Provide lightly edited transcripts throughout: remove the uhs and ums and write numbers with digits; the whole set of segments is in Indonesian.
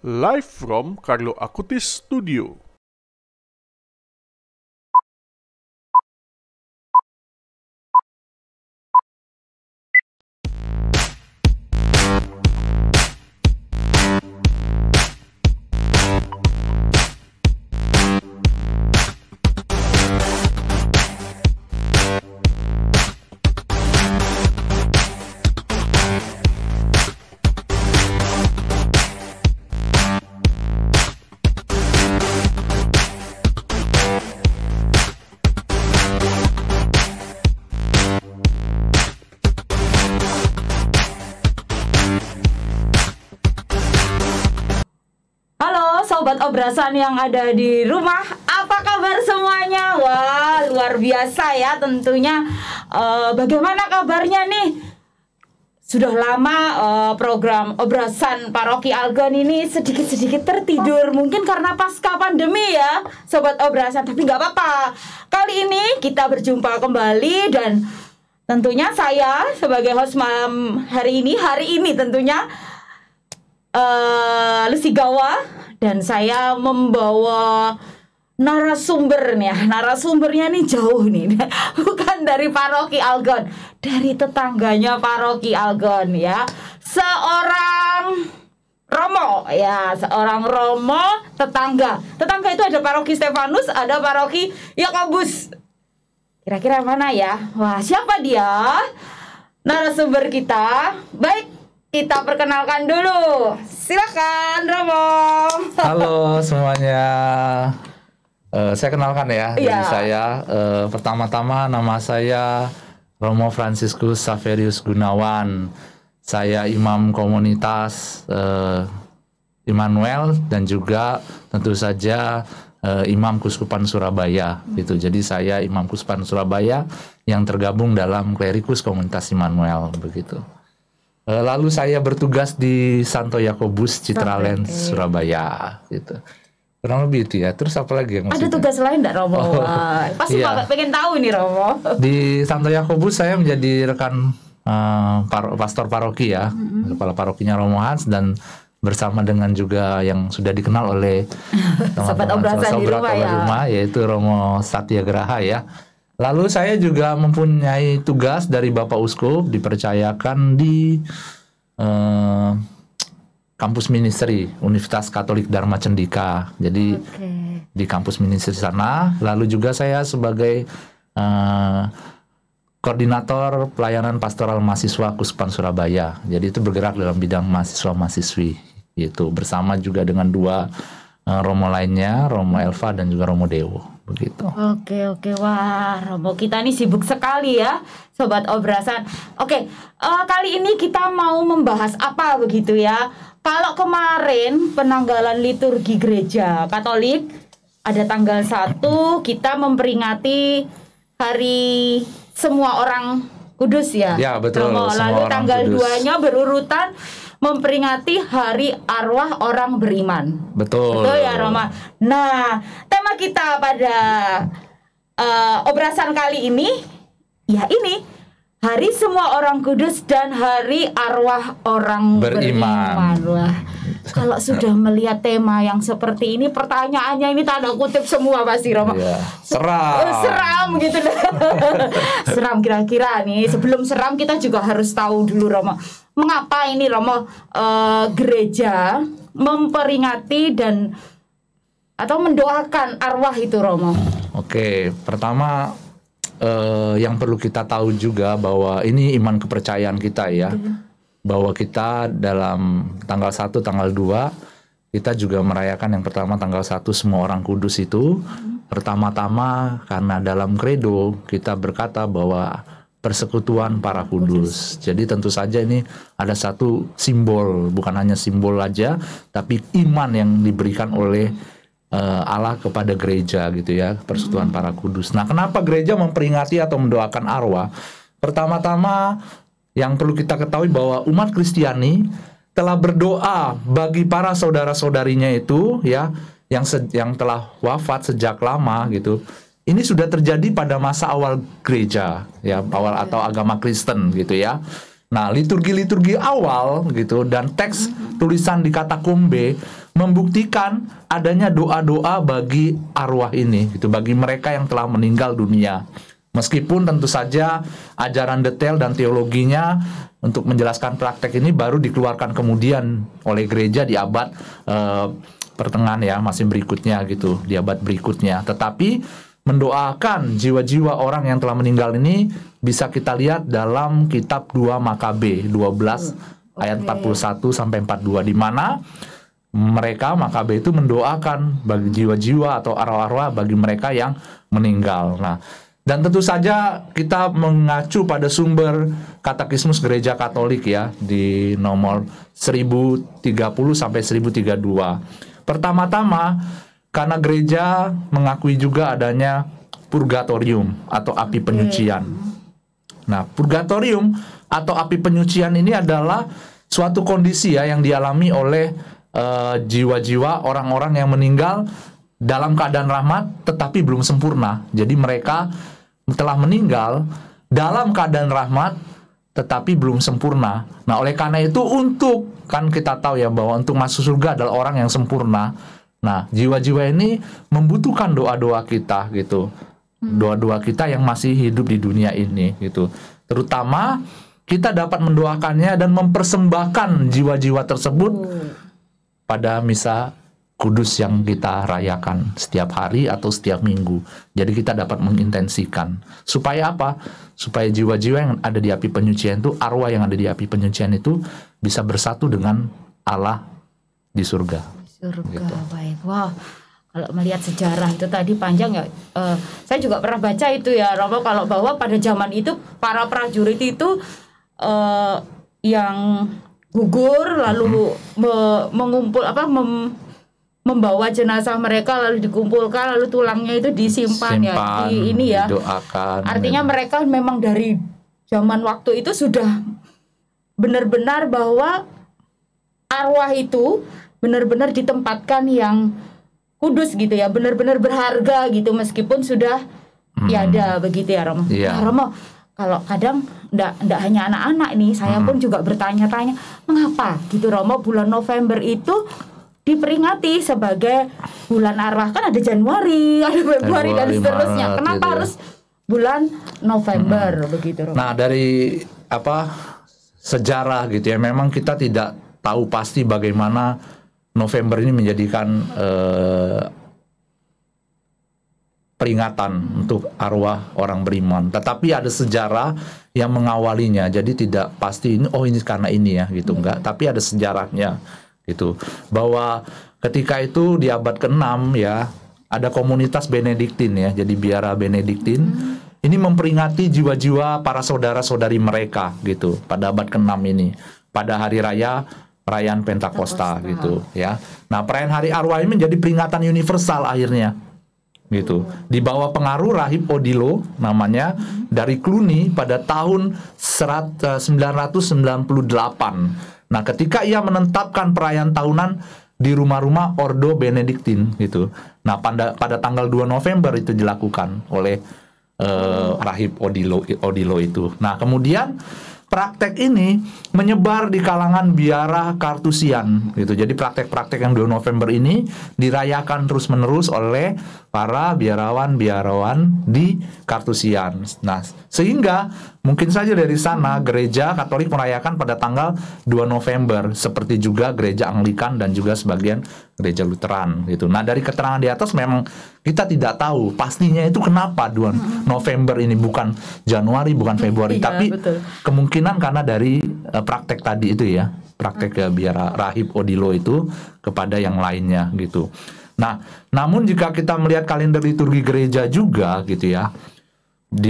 Live from Carlo Acutis Studio. Sobat Obrasan yang ada di rumah, apa kabar semuanya? Wah, luar biasa ya tentunya. Bagaimana kabarnya nih? Sudah lama program Obrasan Paroki Algon ini sedikit-sedikit tertidur. Mungkin karena pasca pandemi ya, Sobat Obrasan. Tapi nggak apa-apa. Kali ini kita berjumpa kembali dan tentunya saya sebagai host malam hari ini tentunya Lucy Gawa. Dan saya membawa narasumber nih ya. Narasumbernya nih jauh nih. Bukan dari Paroki Algon, dari tetangganya Paroki Algon ya. Seorang Romo ya, seorang Romo tetangga. Tetangga itu ada Paroki Stefanus, ada Paroki Yakobus. Kira-kira mana ya? Wah, siapa dia? Narasumber kita. Baik, kita perkenalkan dulu. Silakan Romo. Halo semuanya. Saya kenalkan ya. Jadi saya pertama-tama nama saya Romo Franciscus Saverius Gunawan. Saya imam komunitas Immanuel dan juga tentu saja Imam Kuskupan Surabaya gitu. Jadi saya Imam Kuskupan Surabaya yang tergabung dalam klerikus komunitas Immanuel begitu. Lalu saya bertugas di Santo Yakobus Citraland Surabaya gitu. Kurang lebih itu ya. Terus apa lagi yang ada tugas lain enggak Romo? Pasti iya. Pengen tahu nih Romo. Di Santo Yakobus saya menjadi rekan pastor paroki ya. Kepala parokinya Romo Hans dan bersama dengan juga yang sudah dikenal oleh Sobat Obrasan di rumah yaitu Romo Satyagraha ya. Lalu saya juga mempunyai tugas dari Bapak Uskup dipercayakan di kampus ministry Universitas Katolik Dharma Cendika. Jadi di kampus ministry sana. Lalu juga saya sebagai koordinator pelayanan pastoral mahasiswa Kuskupan Surabaya. Jadi itu bergerak dalam bidang mahasiswa-mahasiswi. Itu bersama juga dengan dua Romo lainnya, Romo Elva dan juga Romo Dewo. Begitu. Oke. Wah, Romo kita ini sibuk sekali ya, Sobat Obrasan. Kali ini kita mau membahas apa begitu ya. Kalau kemarin penanggalan liturgi gereja Katolik ada tanggal 1 kita memperingati hari semua orang kudus ya. Ya, betul. Romo. Lalu tanggal 2-nya berurutan memperingati hari arwah orang beriman. Betul ya Roma. Nah, tema kita pada obrasan kali ini ya ini hari semua orang kudus dan hari arwah orang beriman. Wah, kalau sudah melihat tema yang seperti ini, pertanyaannya ini tanda kutip semua pasti Romo. Iya. Seram gitu. Seram kira-kira nih. Sebelum seram kita juga harus tahu dulu Romo. Mengapa ini Romo gereja memperingati dan atau mendoakan arwah itu Romo? Oke, pertama yang perlu kita tahu juga bahwa ini iman kepercayaan kita ya. Bahwa kita dalam tanggal 1, tanggal 2 kita juga merayakan yang pertama tanggal 1 semua orang kudus itu. Pertama-tama karena dalam kredo kita berkata bahwa persekutuan para kudus. Jadi tentu saja ini ada satu simbol, bukan hanya simbol aja, tapi iman yang diberikan oleh Allah kepada gereja gitu ya, persekutuan para kudus. Nah, kenapa gereja memperingati atau mendoakan arwah? Pertama-tama yang perlu kita ketahui bahwa umat Kristiani telah berdoa bagi para saudara-saudarinya itu ya, yang telah wafat sejak lama gitu. Ini sudah terjadi pada masa awal gereja ya, awal atau agama Kristen gitu ya. Nah, liturgi-liturgi awal gitu dan teks tulisan di katakombe membuktikan adanya doa-doa bagi arwah ini gitu, bagi mereka yang telah meninggal dunia. Meskipun tentu saja ajaran detail dan teologinya untuk menjelaskan praktek ini baru dikeluarkan kemudian oleh gereja di abad pertengahan ya, masih berikutnya gitu, di abad berikutnya. Tetapi mendoakan jiwa-jiwa orang yang telah meninggal ini bisa kita lihat dalam kitab 2 Makabe 12 ayat 41 sampai 42, di mana mereka Makabe itu mendoakan bagi jiwa-jiwa atau arwah-arwah bagi mereka yang meninggal. Nah, dan tentu saja kita mengacu pada sumber Katekismus Gereja Katolik ya di nomor 1030 sampai 1032. Pertama-tama karena gereja mengakui juga adanya purgatorium atau api penyucian. Nah, purgatorium atau api penyucian ini adalah suatu kondisi ya yang dialami oleh jiwa-jiwa orang-orang yang meninggal dalam keadaan rahmat tetapi belum sempurna. Jadi mereka telah meninggal dalam keadaan rahmat tetapi belum sempurna. Nah, oleh karena itu kan kita tahu ya bahwa untuk masuk surga adalah orang yang sempurna. Nah, jiwa-jiwa ini membutuhkan doa-doa kita gitu. Doa-doa kita yang masih hidup di dunia ini gitu. Terutama kita dapat mendoakannya dan mempersembahkan jiwa-jiwa tersebut pada misa kudus yang kita rayakan setiap hari atau setiap minggu. Jadi kita dapat mengintensikan. Supaya apa? Supaya jiwa-jiwa yang ada di api penyucian itu, arwah yang ada di api penyucian itu bisa bersatu dengan Allah di surga. Gitu. Baik. Wah, kalau melihat sejarah itu tadi panjang ya. Saya juga pernah baca itu ya, Romo, kalau bahwa pada zaman itu para prajurit itu yang gugur lalu mengumpul membawa jenazah mereka lalu dikumpulkan lalu tulangnya itu disimpan ya di ini ya. Didoakan. Artinya mereka memang dari zaman waktu itu sudah benar-benar bahwa arwah itu benar-benar ditempatkan yang kudus gitu ya, benar-benar berharga gitu meskipun sudah tiada begitu ya, Romo. Yeah. Nah, Romo, kalau kadang enggak hanya anak-anak nih, saya pun juga bertanya-tanya, mengapa gitu Romo bulan November itu diperingati sebagai bulan arwah? Kan ada Januari, ada Februari dan seterusnya. Maret, kenapa gitu ya. harus bulan November begitu, Romo? Nah, dari sejarah gitu ya, memang kita tidak tahu pasti bagaimana November ini menjadikan peringatan untuk arwah orang beriman. Tetapi ada sejarah yang mengawalinya. Jadi tidak pasti ini karena ini ya gitu, enggak. Tapi ada sejarahnya gitu. Bahwa ketika itu di abad ke-6 ya, ada komunitas Benediktin ya. Jadi biara Benediktin ini memperingati jiwa-jiwa para saudara-saudari mereka gitu pada abad ke-6 ini. Pada hari perayaan Pentakosta gitu ya. Nah, perayaan hari arwah ini menjadi peringatan universal akhirnya gitu. Di bawah pengaruh Rahib Odilo namanya dari Cluny pada tahun 998. Nah, ketika ia menetapkan perayaan tahunan di rumah-rumah Ordo Benediktin gitu. Nah, pada tanggal 2 November itu dilakukan oleh Rahib Odilo itu. Nah, kemudian praktek ini menyebar di kalangan biara Kartusian gitu. Jadi praktek-praktek yang 2 November ini dirayakan terus-menerus oleh para biarawan-biarawan di Kartusian. Nah, sehingga mungkin saja dari sana gereja Katolik merayakan pada tanggal 2 November seperti juga gereja Anglikan dan juga sebagian gereja Lutheran gitu. Nah, dari keterangan di atas memang kita tidak tahu pastinya itu kenapa 2 November ini bukan Januari, bukan Februari, tapi betul. Kemungkinan karena dari praktek tadi itu ya, praktek biara Rahib Odilo itu kepada yang lainnya gitu. Nah, namun jika kita melihat kalender liturgi gereja juga gitu ya,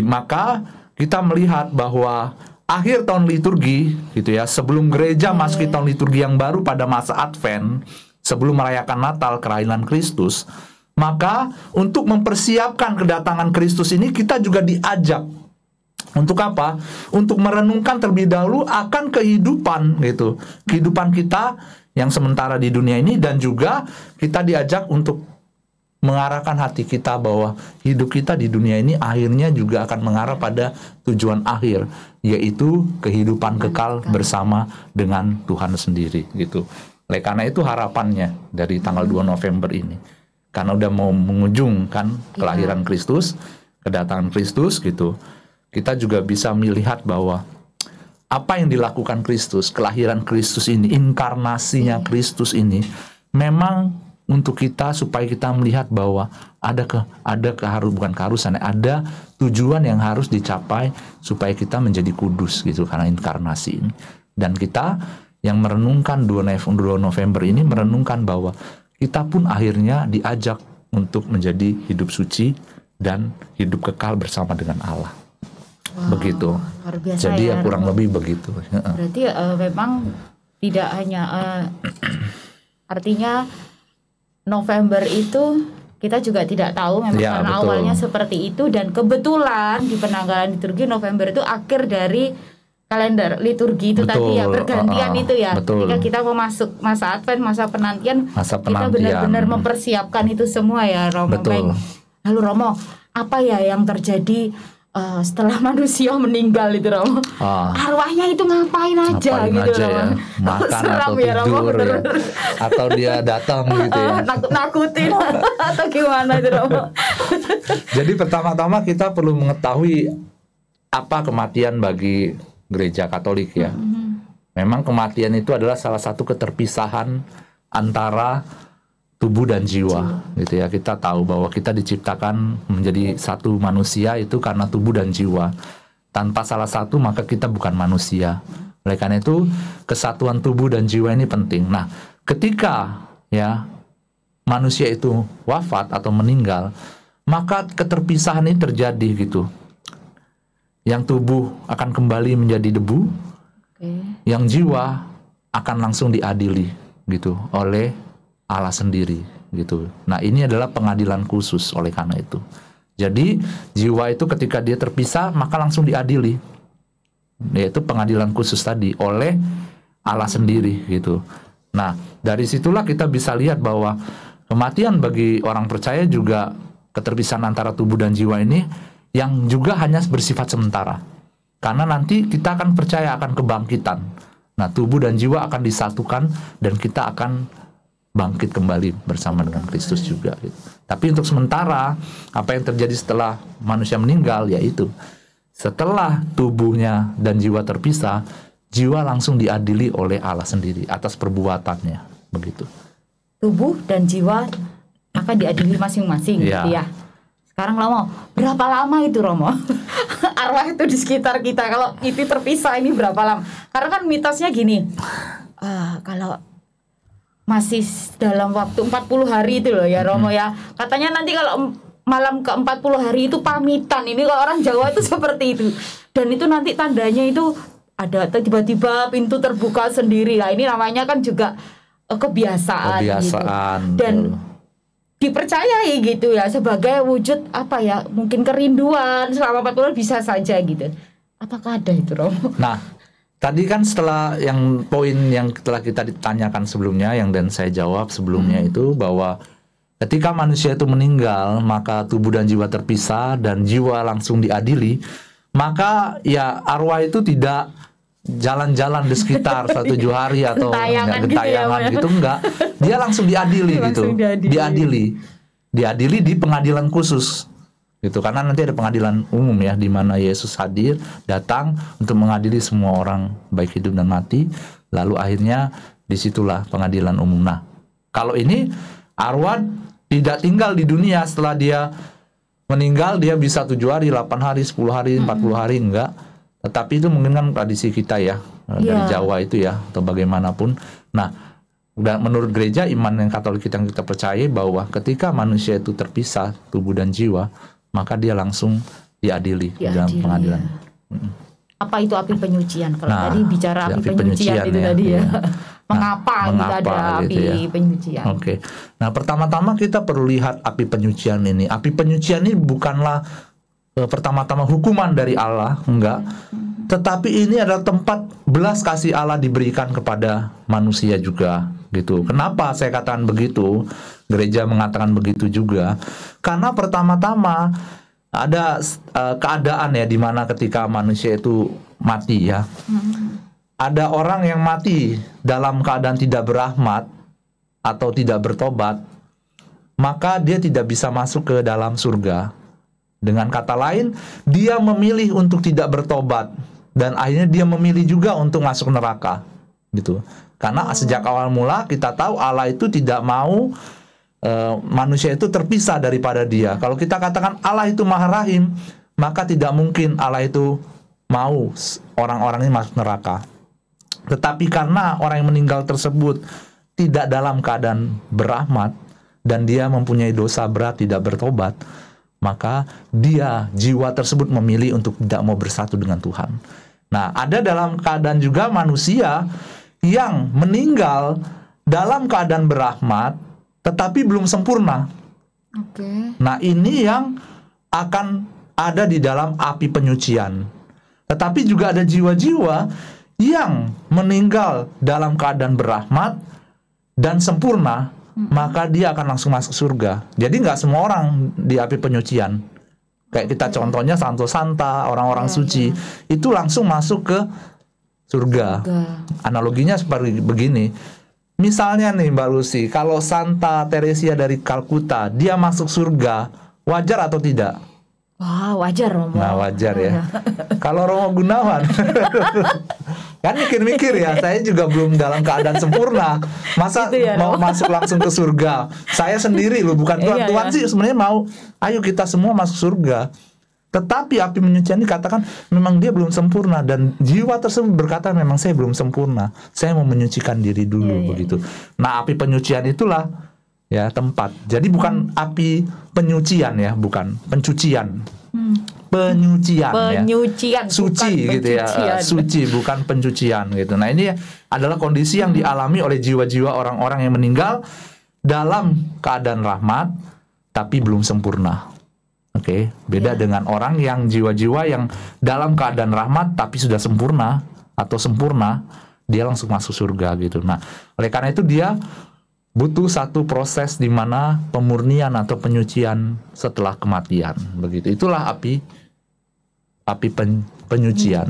maka kita melihat bahwa akhir tahun liturgi gitu ya, sebelum gereja masuki tahun liturgi yang baru pada masa Advent, sebelum merayakan Natal kelahiran Kristus, maka untuk mempersiapkan kedatangan Kristus ini kita juga diajak untuk apa? Untuk merenungkan terlebih dahulu akan kehidupan gitu, kehidupan kita yang sementara di dunia ini, dan juga kita diajak untuk mengarahkan hati kita bahwa hidup kita di dunia ini akhirnya juga akan mengarah pada tujuan akhir, yaitu kehidupan kekal bersama dengan Tuhan sendiri gitu. Oleh karena itu harapannya dari tanggal 2 November ini, karena udah mau mengunjungkan kelahiran Kristus, kedatangan Kristus gitu, kita juga bisa melihat bahwa apa yang dilakukan Kristus, kelahiran Kristus ini, inkarnasinya Kristus ini memang untuk kita, supaya kita melihat bahwa ada bukan keharusan, ada tujuan yang harus dicapai supaya kita menjadi kudus gitu karena inkarnasi ini. Dan kita yang merenungkan 2 November ini merenungkan bahwa kita pun akhirnya diajak untuk menjadi hidup suci dan hidup kekal bersama dengan Allah. Begitu. Luar biasa. Jadi ya kurang lebih begitu. Berarti memang tidak hanya artinya November itu kita juga tidak tahu memang Ya, karena betul. awalnya seperti itu, dan kebetulan di penanggalan liturgi November itu akhir dari kalender liturgi itu. Betul. tadi ya bergantian itu ya. Betul. Ketika kita mau masuk masa Advent, masa penantian, Masa kita penantian. benar-benar mempersiapkan itu semua ya Romo. Betul. Baik. Lalu Romo, apa ya yang terjadi setelah manusia meninggal itu Romo? Arwahnya itu ngapain aja gitu aja Romo? ya, makan Seram atau ya, Romo, tidur ya, bener-bener. atau dia datang gitu ya. Nakut-nakutin atau gimana itu Romo? Jadi pertama-tama kita perlu mengetahui apa kematian bagi gereja Katolik ya. Memang kematian itu adalah salah satu keterpisahan antara tubuh dan jiwa gitu ya. Kita tahu bahwa kita diciptakan menjadi satu manusia itu karena tubuh dan jiwa. Tanpa salah satu maka kita bukan manusia. Oleh karena itu kesatuan tubuh dan jiwa ini penting. Nah, ketika ya manusia itu wafat atau meninggal, maka keterpisahan ini terjadi gitu. Yang tubuh akan kembali menjadi debu, yang jiwa akan langsung diadili gitu oleh Allah sendiri gitu. Nah, ini adalah pengadilan khusus oleh karena itu. Jadi jiwa itu ketika dia terpisah maka langsung diadili, yaitu pengadilan khusus tadi oleh Allah sendiri gitu. Nah, dari situlah kita bisa lihat bahwa kematian bagi orang percaya juga keterpisahan antara tubuh dan jiwa ini yang juga hanya bersifat sementara. Karena nanti kita akan percaya akan kebangkitan. Nah, tubuh dan jiwa akan disatukan dan kita akan bangkit kembali bersama dengan Kristus juga gitu. Tapi untuk sementara apa yang terjadi setelah manusia meninggal, yaitu setelah tubuhnya dan jiwa terpisah, jiwa langsung diadili oleh Allah sendiri atas perbuatannya begitu. Tubuh dan jiwa akan diadili masing-masing gitu ya. Sekarang Romo, berapa lama itu Romo? Arwah itu di sekitar kita kalau itu terpisah ini berapa lama? Karena kan mitosnya gini, kalau masih dalam waktu 40 hari itu loh ya Romo ya. Katanya nanti kalau malam ke 40 hari itu pamitan. Ini kalau orang Jawa itu seperti itu. Dan itu nanti tandanya itu ada tiba-tiba pintu terbuka sendiri. Nah, ini namanya kan juga kebiasaan gitu. Dan dipercayai gitu ya sebagai wujud apa ya, mungkin kerinduan selama 40 hari bisa saja gitu. Apakah ada itu Romo? Nah, tadi kan setelah yang poin yang telah kita ditanyakan sebelumnya, yang dan saya jawab sebelumnya itu bahwa ketika manusia itu meninggal, maka tubuh dan jiwa terpisah dan jiwa langsung diadili, maka ya arwah itu tidak jalan-jalan di sekitar 1-7 hari atau gentayangan gitu, enggak. Dia langsung diadili gitu. Diadili di pengadilan khusus. Gitu, karena nanti ada pengadilan umum ya, di mana Yesus hadir, datang untuk mengadili semua orang baik hidup dan mati. Lalu akhirnya disitulah pengadilan umum. Nah, kalau ini arwah tidak tinggal di dunia setelah dia meninggal, dia bisa 7 hari, 8 hari, 10 hari, 40 hari, enggak. Tetapi itu mungkin kan tradisi kita ya, dari Jawa itu ya, atau bagaimanapun. Nah, menurut gereja iman yang Katolik kita yang kita percaya bahwa ketika manusia itu terpisah tubuh dan jiwa, maka dia langsung diadili dalam pengadilan. Apa itu api penyucian? Kalau tadi bicara api penyucian itu ya, tadi ya. Ya. Mengapa kita ada api gitu ya. penyucian? Oke. Nah, pertama-tama kita perlu lihat api penyucian ini. Api penyucian ini bukanlah pertama-tama hukuman dari Allah, enggak. Tetapi ini adalah tempat belas kasih Allah diberikan kepada manusia juga gitu. Kenapa saya katakan begitu? Gereja mengatakan begitu juga karena pertama-tama ada keadaan ya di mana ketika manusia itu mati ya. Ada orang yang mati dalam keadaan tidak berahmat atau tidak bertobat, maka dia tidak bisa masuk ke dalam surga. Dengan kata lain, dia memilih untuk tidak bertobat dan akhirnya dia memilih juga untuk masuk neraka, gitu. Karena sejak awal mula kita tahu Allah itu tidak mau manusia itu terpisah daripada Dia. Kalau kita katakan Allah itu Maha Rahim, maka tidak mungkin Allah itu mau orang-orang ini masuk neraka. Tetapi karena orang yang meninggal tersebut tidak dalam keadaan berahmat dan dia mempunyai dosa berat, tidak bertobat, maka dia, jiwa tersebut memilih untuk tidak mau bersatu dengan Tuhan. Nah, ada dalam keadaan juga manusia yang meninggal dalam keadaan berahmat tetapi belum sempurna. Nah, ini yang akan ada di dalam api penyucian. Tetapi juga ada jiwa-jiwa yang meninggal dalam keadaan berahmat dan sempurna, maka dia akan langsung masuk surga. Jadi nggak semua orang di api penyucian. Kayak kita contohnya Santo Santa, orang-orang suci, itu langsung masuk ke surga. Analoginya seperti begini. Misalnya nih Mbak Lucy, kalau Santa Teresia dari Kalkuta, dia masuk surga, wajar atau tidak? Wah, wajar Romo. Nah, wajar ya. Kalau Romo Gunawan, kan mikir-mikir ya, saya juga belum dalam keadaan sempurna. Masa ya, mau masuk langsung ke surga? Saya sendiri loh, bukan Tuhan. Tuhan sih sebenarnya mau, ayo kita semua masuk surga. Tetapi api penyucian ini katakan memang dia belum sempurna dan jiwa tersebut berkata memang saya belum sempurna. Saya mau menyucikan diri dulu begitu. Nah, api penyucian itulah ya tempat. Jadi bukan api penyucian ya, bukan pencucian. Penyucian ya. Suci gitu ya. Suci bukan pencucian gitu. Nah, ini adalah kondisi yang dialami oleh jiwa-jiwa orang-orang yang meninggal dalam keadaan rahmat tapi belum sempurna. Oke, beda dengan orang yang jiwa-jiwa yang dalam keadaan rahmat tapi sudah sempurna atau sempurna, dia langsung masuk surga gitu. Nah, oleh karena itu dia butuh satu proses di mana pemurnian atau penyucian setelah kematian, begitu. Itulah api penyucian.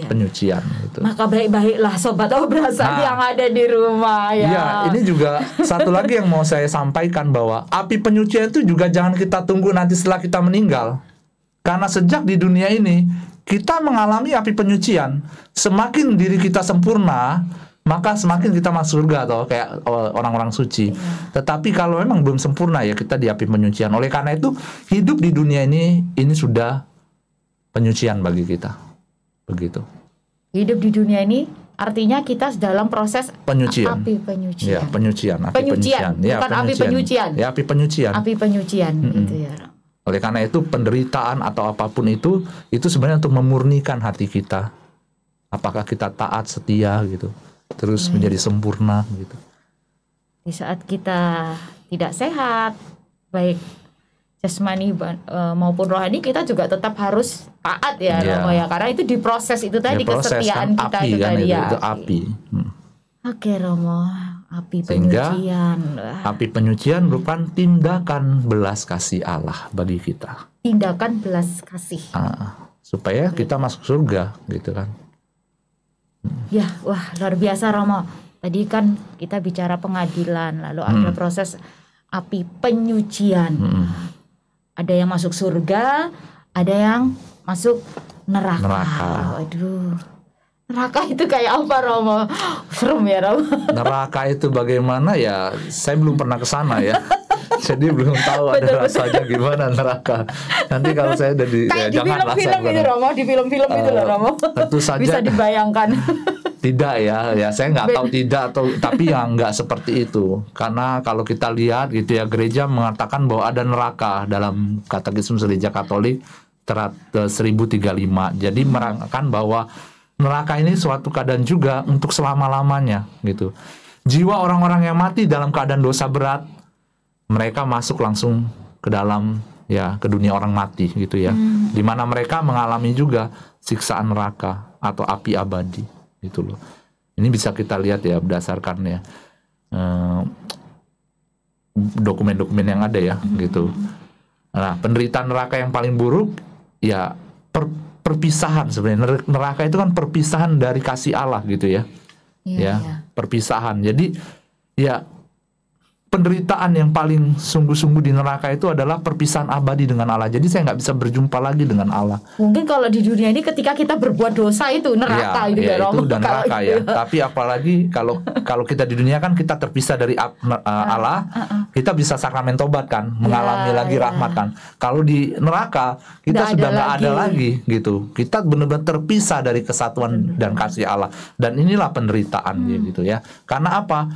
Penyucian gitu. Maka baik-baiklah sobat obrasan yang ada di rumah ya. Iya, ini juga satu lagi yang mau saya sampaikan bahwa api penyucian itu juga jangan kita tunggu nanti setelah kita meninggal. Karena sejak di dunia ini kita mengalami api penyucian. Semakin diri kita sempurna, maka semakin kita masuk surga atau kayak orang-orang suci. Tetapi kalau memang belum sempurna ya kita di api penyucian. Oleh karena itu hidup di dunia ini sudah penyucian bagi kita. Begitu. Hidup di dunia ini artinya kita dalam proses penyucian. Api penyucian. Ya, penyucian. Api penyucian. Ya, bukan api penyucian. Ya, api penyucian. Api penyucian gitu ya. Oleh karena itu penderitaan atau apapun itu sebenarnya untuk memurnikan hati kita. Apakah kita taat, setia gitu. Terus menjadi sempurna gitu. Di saat kita tidak sehat, baik jasmani maupun rohani, kita juga tetap harus taat ya, Romo ya, karena itu di proses itu tadi, kesetiaan kan kita api, itu kan, tadi ya. Itu api. Oke Romo, api Sehingga penyucian. Api penyucian merupakan tindakan belas kasih Allah bagi kita. Tindakan belas kasih. Supaya kita masuk surga gitu kan. Ya, wah luar biasa Romo. Tadi kan kita bicara pengadilan, lalu ada proses api penyucian. Ada yang masuk surga, ada yang masuk neraka. Waduh, neraka itu kayak apa Romo? Serem ya Romo. Neraka itu bagaimana ya? Saya belum pernah ke sana ya. Jadi belum tahu ada rasanya gimana neraka. Nanti kalau saya udah kayak di film-film itu Romo, di film-film itu loh Romo. Tentu saja bisa dibayangkan. Tidak ya saya nggak tahu tidak atau tapi yang nggak seperti itu. Karena kalau kita lihat gitu ya, gereja mengatakan bahwa ada neraka dalam Katekismus Gereja Katolik 1035. Jadi merangkakan bahwa neraka ini suatu keadaan juga untuk selama-lamanya gitu. Jiwa orang-orang yang mati dalam keadaan dosa berat, mereka masuk langsung ke dalam ya ke dunia orang mati gitu ya. Di mana mereka mengalami juga siksaan neraka atau api abadi gitu loh. Ini bisa kita lihat ya berdasarkan ya dokumen-dokumen yang ada ya gitu. Nah, penderitaan neraka yang paling buruk ya perpisahan sebenarnya. Neraka itu kan perpisahan dari kasih Allah gitu ya. Ya, perpisahan. Jadi ya penderitaan yang paling sungguh-sungguh di neraka itu adalah perpisahan abadi dengan Allah. Jadi saya nggak bisa berjumpa lagi dengan Allah. Mungkin kalau di dunia ini ketika kita berbuat dosa itu neraka itu ya, itu dan neraka ya. Tapi apalagi kalau kita di dunia kan kita terpisah dari Allah, kita bisa sakramen tobat kan, mengalami lagi rahmat kan. Kalau di neraka kita sudah nggak ada lagi gitu. Kita benar-benar terpisah dari kesatuan dan kasih Allah. Dan inilah penderitaan gitu ya. Karena apa?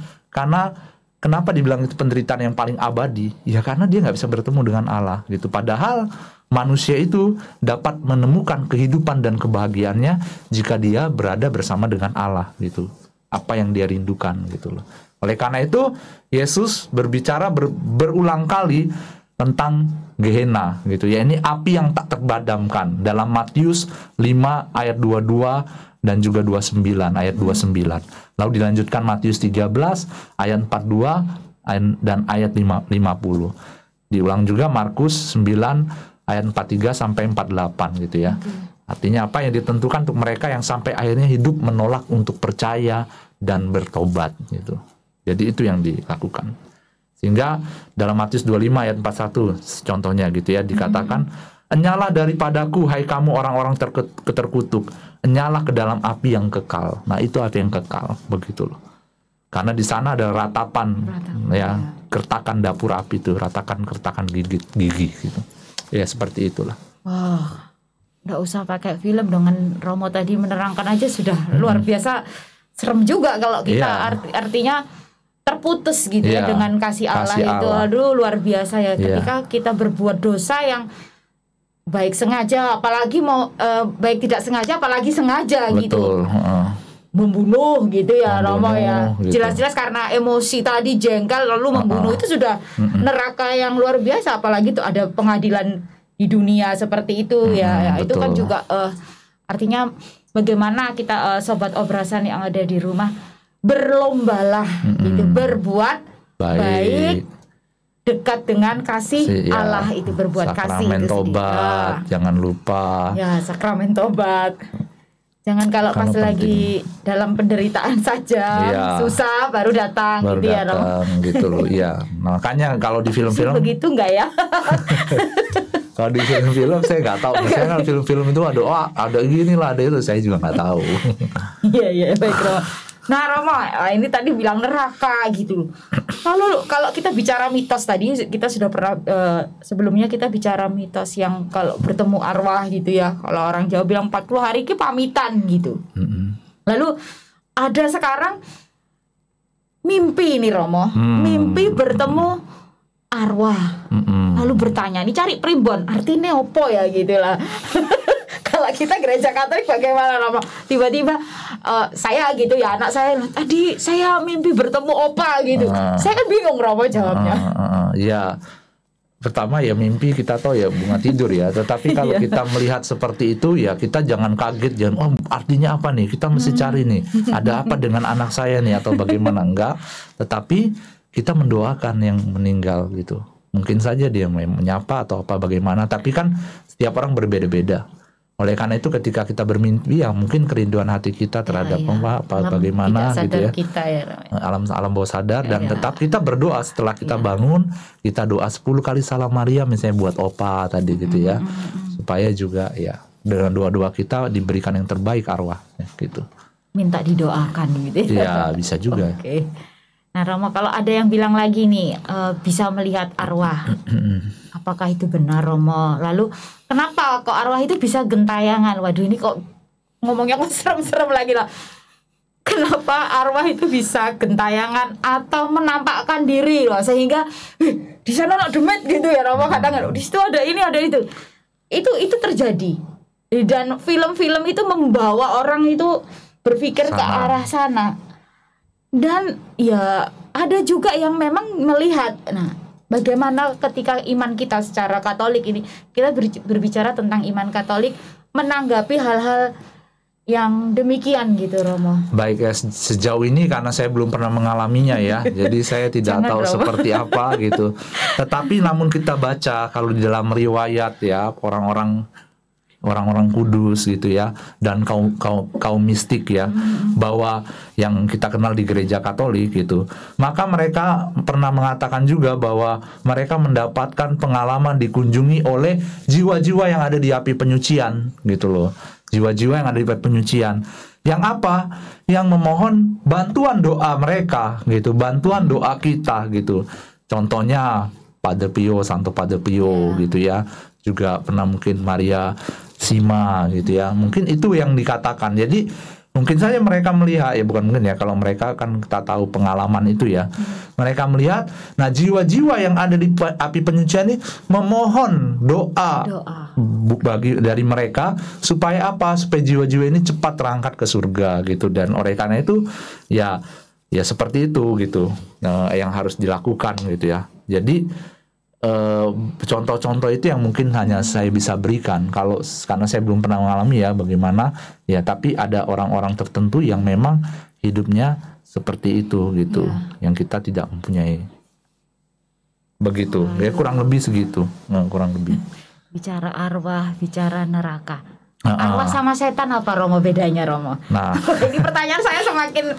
Kenapa dibilang itu penderitaan yang paling abadi? Ya karena dia nggak bisa bertemu dengan Allah gitu. Padahal manusia itu dapat menemukan kehidupan dan kebahagiaannya jika dia berada bersama dengan Allah gitu. Apa yang dia rindukan gitu loh. Oleh karena itu Yesus berbicara berulang kali tentang Gehenna gitu ya. Ini api yang tak terpadamkan dalam Matius 5 ayat 22 dan juga 29 ayat 29. Lalu dilanjutkan Matius 13 ayat 42 dan ayat 50. Diulang juga Markus 9 ayat 43 sampai 48 gitu ya. Artinya apa yang ditentukan untuk mereka yang sampai akhirnya hidup menolak untuk percaya dan bertobat gitu. Jadi itu yang dilakukan. Sehingga dalam Matius 25 ayat 41 contohnya gitu ya dikatakan, "Enyalah daripadaku hai kamu orang-orang terkutuk, enyalah ke dalam api yang kekal." Nah, itu api yang kekal, begitu loh. Karena di sana ada ratapan ya, kertakan dapur api itu, kertakan gigi gitu. Ya, seperti itulah. Wah, nggak usah pakai film dengan Romo tadi menerangkan aja sudah luar biasa serem juga kalau kita artinya terputus gitu ya dengan kasih Allah itu. Aduh, luar biasa ya ketika kita berbuat dosa yang baik sengaja, apalagi baik tidak sengaja, apalagi sengaja. Betul. Gitu. Membunuh gitu ya, Romo ya. Gitu. Jelas-jelas karena emosi tadi jengkel lalu membunuh itu sudah neraka yang luar biasa. Apalagi tuh ada pengadilan di dunia seperti itu ya. Itu kan juga artinya bagaimana kita sobat Obrasan yang ada di rumah berlombalah gitu, berbuat baik. Dekat dengan kasih Allah itu berbuat kasih itu tobat, jangan lupa. Ya, sakramen tobat. Jangan kalau pas lagi dalam penderitaan saja, susah baru datang gitu ya, gitu loh. Iya. Makanya kalau di film-film begitu enggak ya? Kalau di film-film saya nggak tahu. Misalnya kalau film-film itu ada gini lah, ada itu saya juga nggak tahu. Iya, baik Romo. Nah Romo, ini tadi bilang neraka gitu. Lalu kalau kita bicara mitos tadi, kita sudah pernah sebelumnya kita bicara mitos yang kalau bertemu arwah gitu ya. Kalau orang Jawa bilang 40 hari ke pamitan gitu. Lalu ada sekarang mimpi nih Romo, mimpi bertemu arwah. Lalu bertanya, ini cari primbon, artinya opo ya gitu lah. Kalau kita gereja Katolik bagaimana Romo? Tiba-tiba saya gitu ya, anak saya tadi saya mimpi bertemu opa gitu. Saya kan bingung Romo jawabnya. Ya, pertama ya mimpi kita tahu ya bunga tidur ya. Tetapi kalau kita melihat seperti itu ya kita jangan kaget, jangan artinya apa nih? Kita mesti cari nih. Ada apa dengan anak saya nih atau bagaimana? Enggak. Tetapi kita mendoakan yang meninggal gitu. Mungkin saja dia menyapa atau apa bagaimana. Tapi kan setiap orang berbeda-beda. Oleh karena itu ketika kita bermimpi ya mungkin kerinduan hati kita terhadap bagaimana gitu ya. Kita ya. Alam bawah sadar dan tetap kita berdoa setelah kita bangun, kita doa 10 kali salam Maria misalnya buat opa tadi gitu ya. Supaya juga ya dengan doa-doa kita diberikan yang terbaik arwah ya, gitu. Minta didoakan gitu ya. Ya, bisa juga. Oke. Nah Romo, kalau ada yang bilang lagi nih bisa melihat arwah, apakah itu benar Romo? Lalu kenapa kok arwah itu bisa gentayangan? Waduh, ini kok ngomongnya kok serem-serem lagi lah. Kenapa arwah itu bisa gentayangan atau menampakkan diri loh, sehingga di sana ada demit gitu ya Romo, kadang di situ ada ini ada itu. Itu terjadi. Dan film-film itu membawa orang itu berpikir ke arah sana. Dan ya ada juga yang memang melihat. Nah, bagaimana ketika iman kita secara Katolik ini, kita berbicara tentang iman Katolik, menanggapi hal-hal yang demikian gitu, Romo? Baik ya, sejauh ini karena saya belum pernah mengalaminya ya, jadi saya tidak Jangan, tahu Romo. seperti apa gitu. Tetapi namun kita baca kalau di dalam riwayat ya, orang-orang kudus gitu ya, dan kaum mistik ya, bahwa yang kita kenal di gereja Katolik gitu, maka mereka pernah mengatakan juga bahwa mereka mendapatkan pengalaman dikunjungi oleh jiwa-jiwa yang ada di api penyucian gitu loh. Jiwa-jiwa yang ada di penyucian, yang apa? Yang memohon bantuan doa mereka gitu, bantuan doa kita gitu. Contohnya Padre Pio, Santo Padre Pio gitu ya. Juga pernah mungkin Maria Sima gitu ya. Mungkin itu yang dikatakan. Jadi mungkin saja mereka melihat, ya bukan mungkin ya, kalau mereka kan kita tahu pengalaman itu ya. Mereka melihat, nah jiwa-jiwa yang ada di api penyucian ini memohon doa. Dari mereka supaya apa? Supaya jiwa-jiwa ini cepat terangkat ke surga gitu. Dan oleh karena itu ya seperti itu gitu, yang harus dilakukan gitu ya. Jadi contoh-contoh itu yang mungkin hanya saya bisa berikan karena saya belum pernah mengalami ya bagaimana ya, tapi ada orang-orang tertentu yang memang hidupnya seperti itu gitu, yang kita tidak mempunyai begitu. Ya kurang lebih segitu, kurang lebih. Bicara arwah, bicara neraka. Arwah sama setan apa, Romo, bedanya, Romo? Nah, ini pertanyaan saya semakin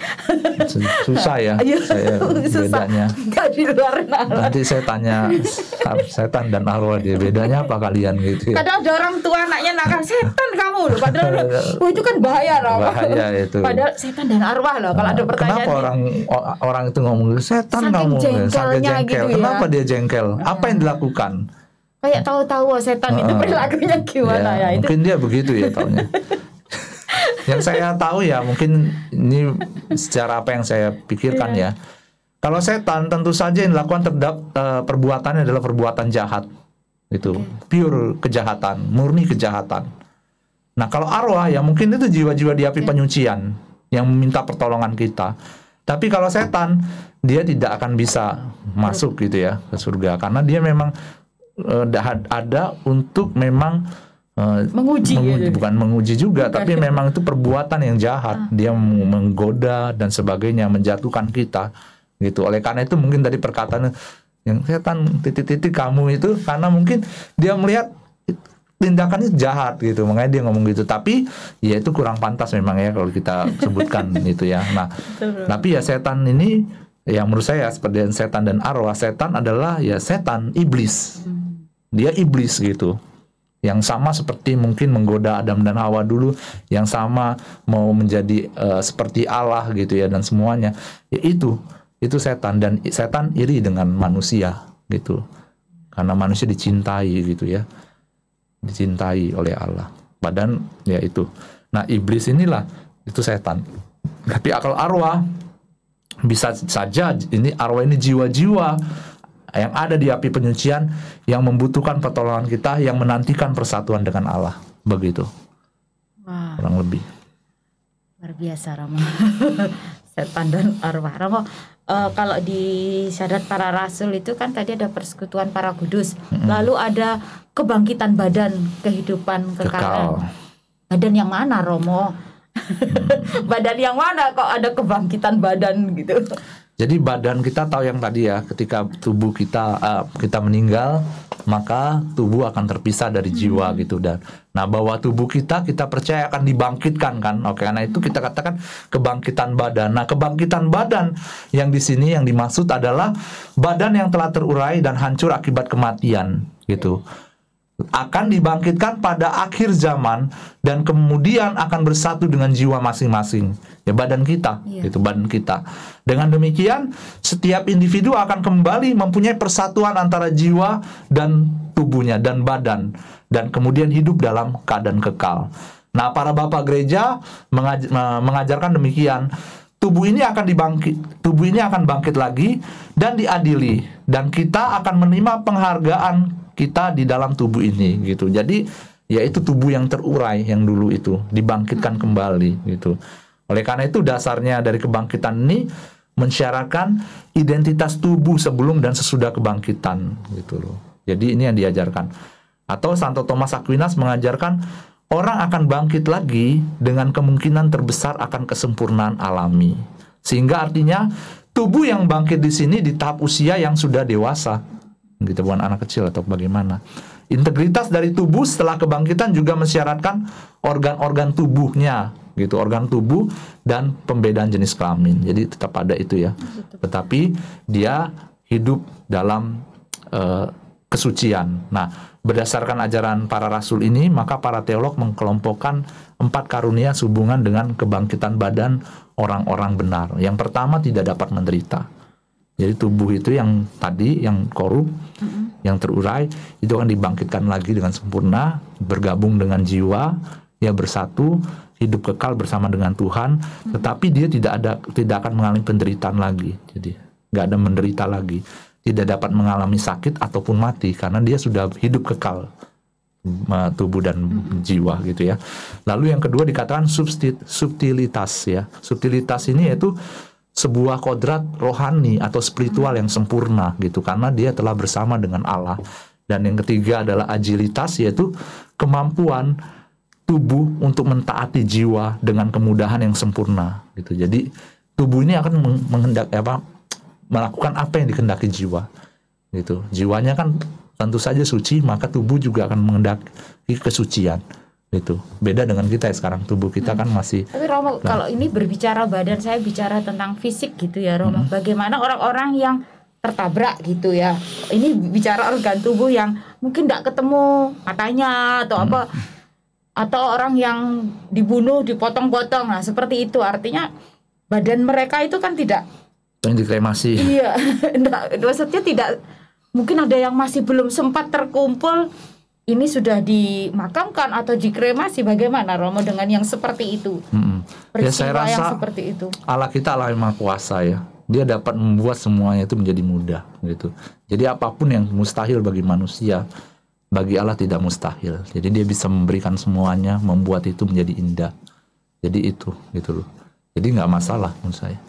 susah ya, saya bedanya. Nggak di luar nalar. Nanti saya tanya setan dan arwah, dia bedanya apa kalian gitu ya. Kadang ada orang tua anaknya nakal, setan kamu loh, padahal itu kan bahaya, Romo. Bahaya itu. Padahal setan dan arwah loh, kalau ada pertanyaan. Kenapa orang itu ngomong setan kamu? Saking jengkel. Gitu ya. Kenapa dia jengkel? Apa yang dilakukan? Kayak tahu-tahu setan itu perilakunya gimana ya itu. Mungkin dia begitu ya taunya. Yang saya tahu ya, mungkin ini secara apa yang saya pikirkan ya. Kalau setan tentu saja yang dilakukan terhadap perbuatannya adalah perbuatan jahat. Itu pure kejahatan, murni kejahatan. Nah, kalau arwah ya mungkin itu jiwa-jiwa di api penyucian yang meminta pertolongan kita. Tapi kalau setan, dia tidak akan bisa masuk gitu ya ke surga, karena dia memang ada untuk memang menguji bukan menguji juga, tapi memang itu perbuatan yang jahat. Dia menggoda dan sebagainya, menjatuhkan kita gitu. Oleh karena itu mungkin tadi perkataan yang setan titik-titik kamu itu karena mungkin dia melihat tindakannya jahat gitu, makanya dia ngomong gitu. Tapi ya itu kurang pantas memang ya kalau kita sebutkan itu ya. Nah, tapi ya setan ini yang menurut saya seperti setan dan arwah, setan adalah ya setan, iblis. Dia iblis gitu, yang sama seperti mungkin menggoda Adam dan Hawa dulu, yang sama mau menjadi seperti Allah gitu ya, dan semuanya ya itu setan. Dan setan iri dengan manusia gitu, karena manusia dicintai gitu ya, dicintai oleh Allah. Badan ya itu. Nah, iblis inilah itu setan. Tapi kalau arwah bisa saja ini arwah ini jiwa-jiwa yang ada di api penyucian yang membutuhkan pertolongan kita, yang menantikan persatuan dengan Allah. Begitu. Wah. Kurang lebih. Luar biasa, Romo. Setan dan arwah. Romo, kalau di Syahadat Para Rasul itu kan tadi ada persekutuan para kudus. Lalu ada kebangkitan badan, kehidupan kekal. Badan yang mana, Romo? Badan yang mana kok ada kebangkitan badan gitu? Jadi badan kita tahu yang tadi ya, ketika tubuh kita meninggal, maka tubuh akan terpisah dari jiwa gitu. Dan nah, bahwa tubuh kita percaya akan dibangkitkan kan. Oke, karena itu kita katakan kebangkitan badan. Nah, kebangkitan badan yang di sini yang dimaksud adalah badan yang telah terurai dan hancur akibat kematian gitu, akan dibangkitkan pada akhir zaman dan kemudian akan bersatu dengan jiwa masing-masing ya, badan kita gitu, badan kita. Dengan demikian setiap individu akan kembali mempunyai persatuan antara jiwa dan tubuhnya dan badan, dan kemudian hidup dalam keadaan kekal. Nah, para bapak gereja mengajarkan demikian. Tubuh ini akan bangkit lagi dan diadili, dan kita akan menerima penghargaan kita di dalam tubuh ini gitu. Jadi yaitu tubuh yang terurai yang dulu itu dibangkitkan kembali gitu. Oleh karena itu dasarnya dari kebangkitan ini mensyaratkan identitas tubuh sebelum dan sesudah kebangkitan gitu loh. Jadi ini yang diajarkan. Atau Santo Thomas Aquinas mengajarkan orang akan bangkit lagi dengan kemungkinan terbesar akan kesempurnaan alami. Sehingga artinya tubuh yang bangkit di sini di tahap usia yang sudah dewasa, gitu, bukan anak kecil atau bagaimana. Integritas dari tubuh setelah kebangkitan juga mensyaratkan organ-organ tubuhnya, gitu, organ tubuh dan pembedaan jenis kelamin. Jadi tetap ada itu ya. Tetapi dia hidup dalam kesucian. Nah, berdasarkan ajaran para rasul ini, maka para teolog mengkelompokkan 4 karunia sehubungan dengan kebangkitan badan orang-orang benar. Yang pertama, tidak dapat menderita. Jadi tubuh itu yang tadi, yang korup, yang terurai, itu akan dibangkitkan lagi dengan sempurna, bergabung dengan jiwa, ya bersatu, hidup kekal bersama dengan Tuhan, tetapi dia tidak akan mengalami penderitaan lagi. Jadi nggak ada menderita lagi, tidak dapat mengalami sakit ataupun mati karena dia sudah hidup kekal, tubuh dan jiwa, gitu ya. Lalu yang kedua dikatakan subtilitas ya. Subtilitas ini yaitu sebuah kodrat rohani atau spiritual yang sempurna, gitu, karena dia telah bersama dengan Allah. Dan yang ketiga adalah agilitas, yaitu kemampuan tubuh untuk mentaati jiwa dengan kemudahan yang sempurna, gitu. Jadi tubuh ini akan melakukan apa yang dikehendaki jiwa, gitu. Jiwanya kan tentu saja suci, maka tubuh juga akan menghendaki kesucian, gitu. Beda dengan kita ya, sekarang tubuh kita kan masih. Tapi Romo, kalau ini berbicara badan, saya bicara tentang fisik, gitu ya Romo. Bagaimana orang-orang yang tertabrak, gitu ya, ini bicara organ tubuh yang mungkin tidak ketemu matanya atau apa, atau orang yang dibunuh, dipotong-potong, nah seperti itu. Artinya badan mereka itu kan tidak yang dikremasi. Iya, maksudnya tidak, mungkin ada yang masih belum sempat terkumpul, ini sudah dimakamkan atau dikremasi. Bagaimana Romo dengan yang seperti itu? Ya, saya rasa yang seperti itu. Allah kita Allah yang Maha Kuasa ya. Dia dapat membuat semuanya itu menjadi mudah, gitu. Jadi apapun yang mustahil bagi manusia, bagi Allah tidak mustahil. Jadi dia bisa memberikan semuanya, membuat itu menjadi indah. Jadi itu, gitu loh. Jadi nggak masalah menurut saya.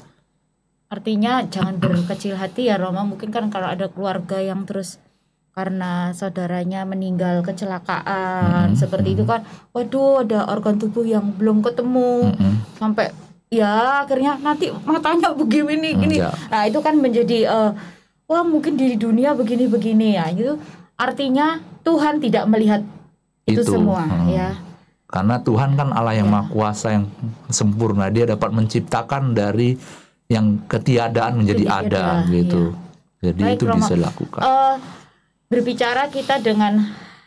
Artinya jangan berkecil hati ya Roma. Mungkin kan kalau ada keluarga yang terus karena saudaranya meninggal kecelakaan seperti itu kan, waduh, ada organ tubuh yang belum ketemu, sampai ya akhirnya nanti matanya begini gini. Nah itu kan menjadi wah mungkin di dunia begini-begini ya. Itu artinya Tuhan tidak melihat itu semua ya. Karena Tuhan kan Allah yang Maha Kuasa, yang sempurna. Dia dapat menciptakan dari yang ketiadaan menjadi ada, gitu. Ya. Jadi baik, itu Roma, bisa dilakukan. Berbicara kita dengan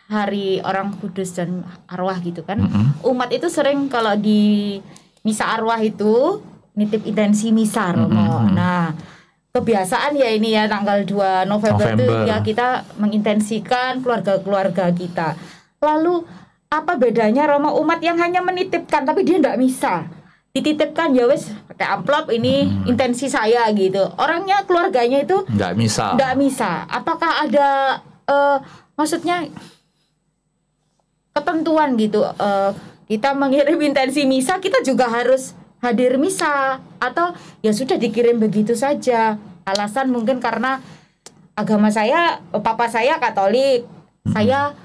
Hari Orang Kudus dan Arwah, gitu kan. Umat itu sering kalau di misa arwah itu nitip intensi misa, Romo. Nah, kebiasaan ya ini ya tanggal 2 November itu ya kita mengintensikan keluarga-keluarga kita. Lalu apa bedanya Romo, umat yang hanya menitipkan tapi dia tidak misa? Dititipkan ya wes pakai amplop, ini intensi saya, gitu. Orangnya, keluarganya itu nggak misa. Apakah ada maksudnya ketentuan gitu, kita mengirim intensi misa kita juga harus hadir misa, atau ya sudah dikirim begitu saja? Alasan mungkin karena agama saya, papa saya Katolik, saya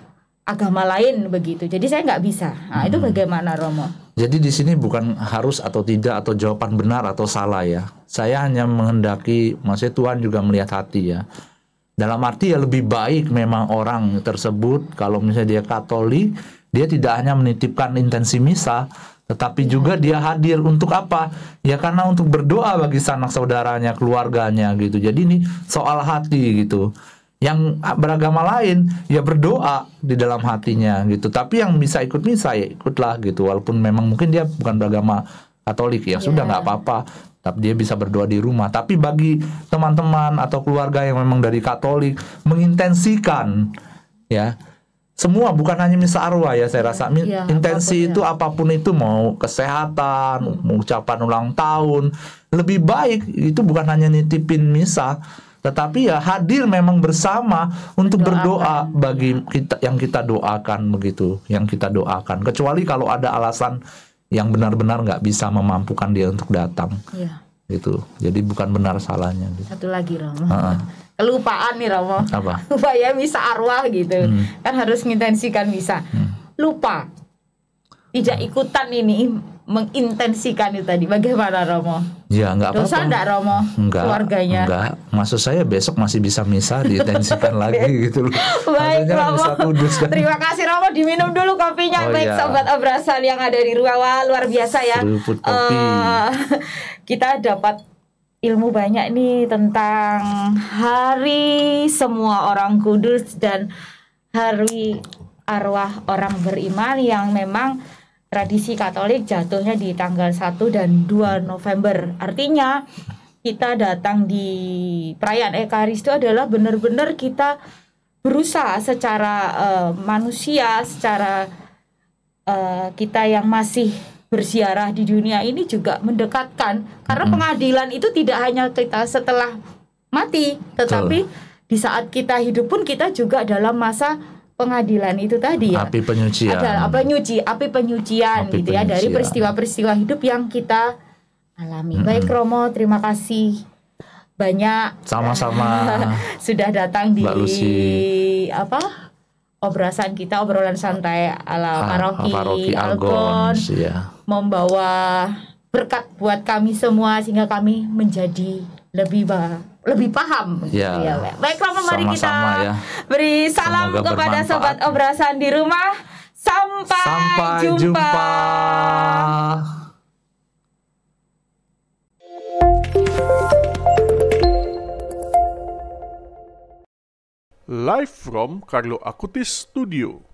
agama lain begitu, jadi saya nggak bisa. Nah itu bagaimana Romo? Jadi di sini bukan harus atau tidak atau jawaban benar atau salah ya. Saya hanya menghendaki, maksudnya Tuhan juga melihat hati ya. Dalam arti ya lebih baik memang orang tersebut kalau misalnya dia Katolik, dia tidak hanya menitipkan intensi misa, tetapi juga dia hadir untuk apa? Ya karena untuk berdoa bagi sanak saudaranya, keluarganya, gitu. Jadi ini soal hati, gitu. Yang beragama lain ya berdoa di dalam hatinya, gitu. Tapi yang bisa ikut misa ya ikutlah, gitu. Walaupun memang mungkin dia bukan beragama Katolik, ya sudah nggak apa-apa. Tapi dia bisa berdoa di rumah. Tapi bagi teman-teman atau keluarga yang memang dari Katolik, mengintensikan ya semua, bukan hanya misa arwah ya, saya rasa intensi itu apapun itu, mau kesehatan, mau ucapan ulang tahun, lebih baik itu bukan hanya nitipin misa, tetapi ya hadir memang bersama untuk berdoa bagi kita yang kita doakan, begitu, yang kita doakan. Kecuali kalau ada alasan yang benar-benar nggak bisa memampukan dia untuk datang, gitu. Jadi bukan benar salahnya. Gitu. Satu lagi Romo, kelupaan nih Romo. Apa? Lupa ya misa arwah gitu, kan harus mengintensikan misa. Lupa. tidak ikutan ini mengintensikan itu tadi. Bagaimana Romo? Ya nggak apa-apa. Dosa enggak Romo? Enggak, Keluarganya? enggak. Maksud saya besok masih bisa misa diintensikan lagi gitu loh. Baik Maksudnya kan Romo. misa kudus kan. Terima kasih Romo, diminum dulu kopinya. Oh, Baik iya. sobat Obrasan yang ada di rumah, wah, luar biasa ya. Seruput kopi. Kita dapat ilmu banyak nih tentang hari semua orang kudus dan hari arwah orang beriman yang memang tradisi Katolik jatuhnya di tanggal 1 dan 2 November. Artinya kita datang di perayaan Ekaris itu adalah benar-benar kita berusaha secara manusia, secara kita yang masih berziarah di dunia ini juga mendekatkan. Karena pengadilan itu tidak hanya kita setelah mati, tetapi di saat kita hidup pun kita juga dalam masa pengadilan itu tadi ya. Api penyucian. Ada api penyucian Api gitu ya dari penyucian. peristiwa-peristiwa hidup yang kita alami. Baik Romo, terima kasih banyak. Sama-sama. Sudah datang di Mbak Lucy. Obrasan kita, obrolan santai ala paroki Algon, ya. membawa berkat buat kami semua sehingga kami menjadi lebih paham. Ya. Gitu ya. Baik Romo, mari kita Sama-sama ya. beri salam Semoga kepada bermanfaat. sobat Obrasan di rumah. Sampai jumpa. Live from Carlo Acutis Studio.